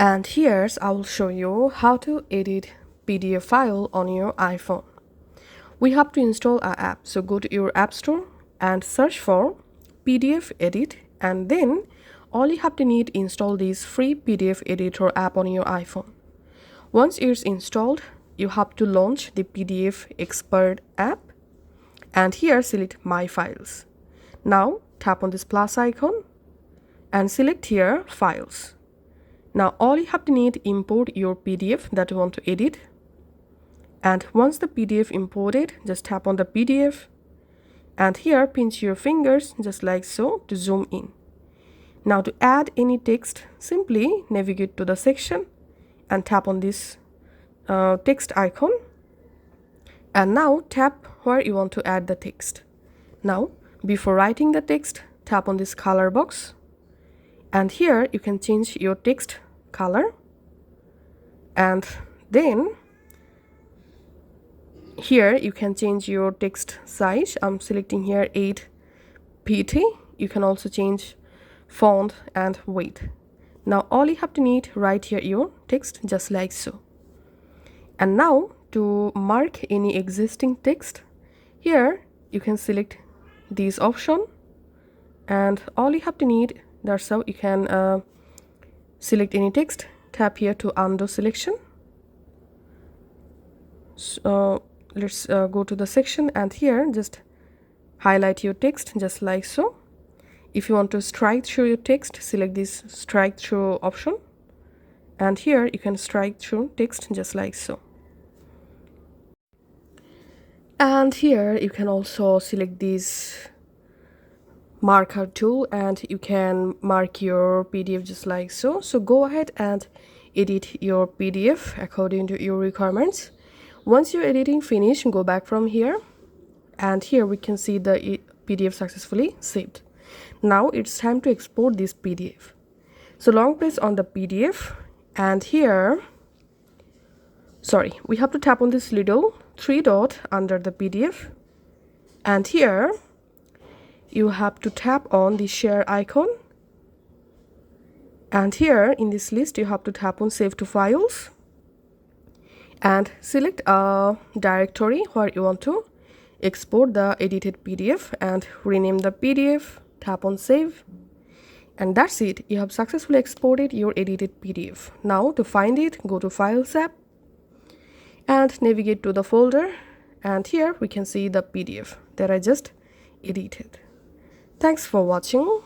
And here's I will show you how to edit PDF file on your iPhone. We have to install our app. So go to your app store and search for PDF edit, and then all you have to need install this free PDF editor app on your iPhone. Once it's installed, you have to launch the PDF expert app, and here select my files. Now tap on this plus icon and select here files. Now all you have to need import your PDF that you want to edit, and once the PDF imported, just tap on the PDF and here pinch your fingers just like so to zoom in. Now to add any text, simply navigate to the section and tap on this text icon, and now tap where you want to add the text. Now before writing the text, tap on this color box, and here you can change your text color, and then here you can change your text size. I'm selecting here 8 pt. You can also change font and weight. Now all you have to need, write here your text just like so. And now to mark any existing text, here you can select this option, and all you have to need, that's how you can select any text. Tap here to undo selection. So let's go to the section, and here just highlight your text just like so. If you want to strike through your text, select this strike through option, and here you can strike through text just like so. And here you can also select this marker tool, and you can mark your PDF just like so. So go ahead and edit your PDF according to your requirements. Once your editing finish, go back from here, and here we can see the PDF successfully saved. Now it's time to export this PDF. So long press on the PDF, and here we have to tap on this little 3 dot under the PDF, and here you have to tap on the share icon, and here in this list you have to tap on save to files and select a directory where you want to export the edited PDF and rename the PDF. Tap on save, and that's it. You have successfully exported your edited PDF. Now to find it, go to Files app and navigate to the folder, and here we can see the PDF that I just edited. Thanks for watching.